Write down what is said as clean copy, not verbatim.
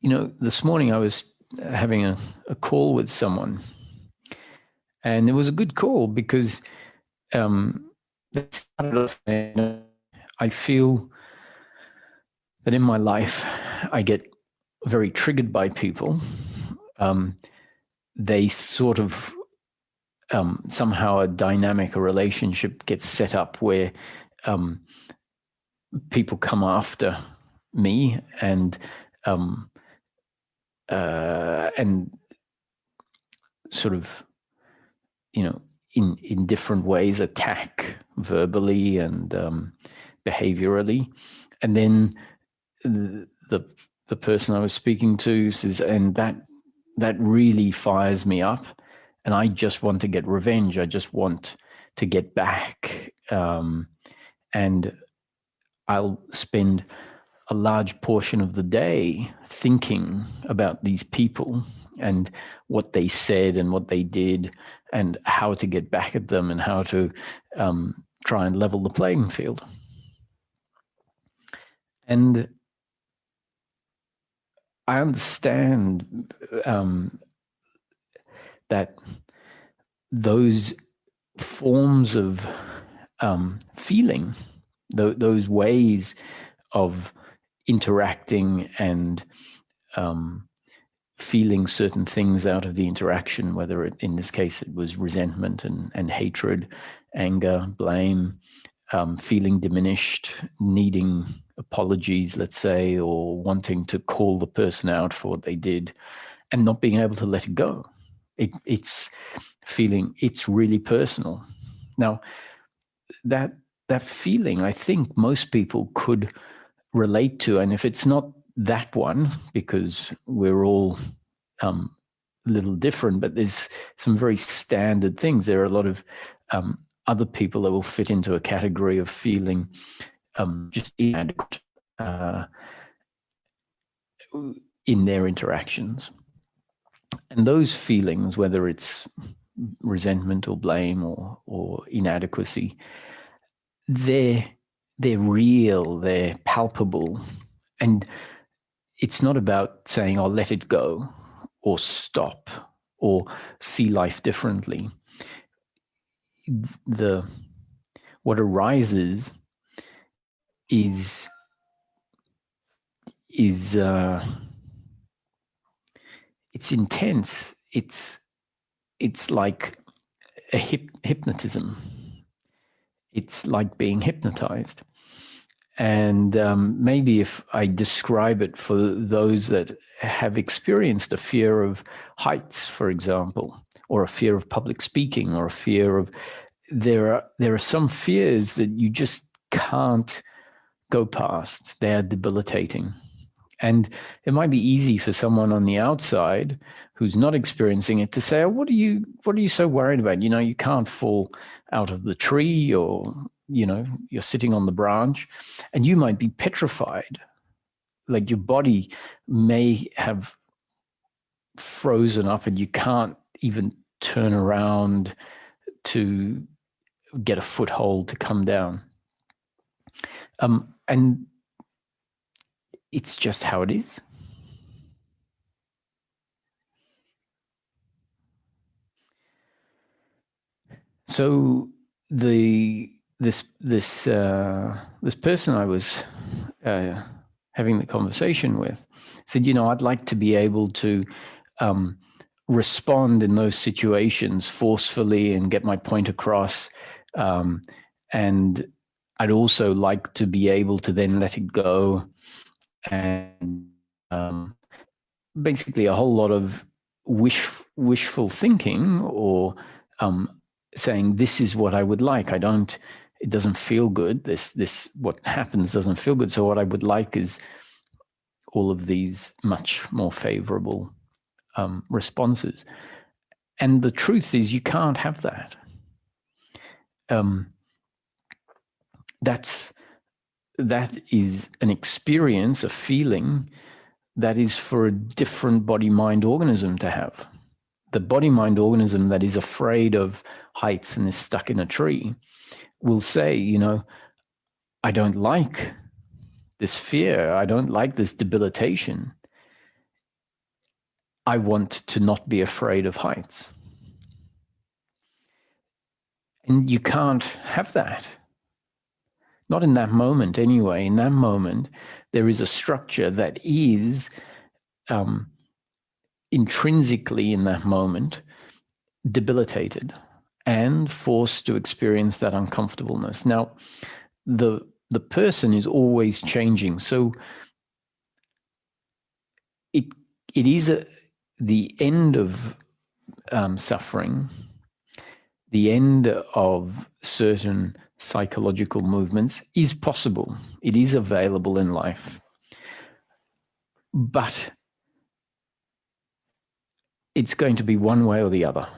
This morning I was having a call with someone, and it was a good call because I feel that in my life I get very triggered by people. They sort of somehow a dynamic, a relationship gets set up where people come after me and sort of, in different ways attack verbally and behaviorally. And then the person I was speaking to says, and that really fires me up. And I just want to get revenge. I just want to get back. And I'll spend a large portion of the day thinking about these people and what they said and what they did and how to get back at them and how to try and level the playing field. And I understand that those forms of feeling, those ways of interacting and feeling certain things out of the interaction, whether in this case it was resentment and hatred, anger, blame, feeling diminished, needing apologies, let's say, or wanting to call the person out for what they did and not being able to let it go. It's feeling it's really personal. Now, that feeling, I think most people could relate to, and if it's not that one, because we're all a little different, but there's some very standard things. There are a lot of other people that will fit into a category of feeling just inadequate in their interactions. And those feelings, whether it's resentment or blame or inadequacy, they're real, they're palpable. And it's not about saying, "I'll let it go," or stop, or see life differently. What arises is it's intense. It's like a hypnotism. It's like being hypnotized. And maybe if I describe it for those that have experienced a fear of heights, for example, or a fear of public speaking, or a fear of, there are some fears that you just can't go past. They are debilitating. And it might be easy for someone on the outside who's not experiencing it to say, "Oh, what are you so worried about? You can't fall out of the tree, or, you're sitting on the branch," and you might be petrified. Like your body may have frozen up and you can't even turn around to get a foothold to come down. And it's just how it is. So this person I was having the conversation with said, "I'd like to be able to respond in those situations forcefully and get my point across, and I'd also like to be able to then let it go." And basically a whole lot of wishful thinking, or saying, "This is what I would like. It doesn't feel good. This what happens doesn't feel good. So what I would like is all of these much more favorable responses." And the truth is, you can't have that. That is an experience, a feeling that is for a different body-mind organism to have. The body-mind organism that is afraid of heights and is stuck in a tree will say, "I don't like this fear. I don't like this debilitation." I want to not be afraid of heights. And you can't have that. Not in that moment anyway. In that moment, there is a structure that is intrinsically in that moment debilitated and forced to experience that uncomfortableness. Now, the person is always changing. So it is the end of suffering, the end of certain psychological movements is possible. It is available in life. But it's going to be one way or the other.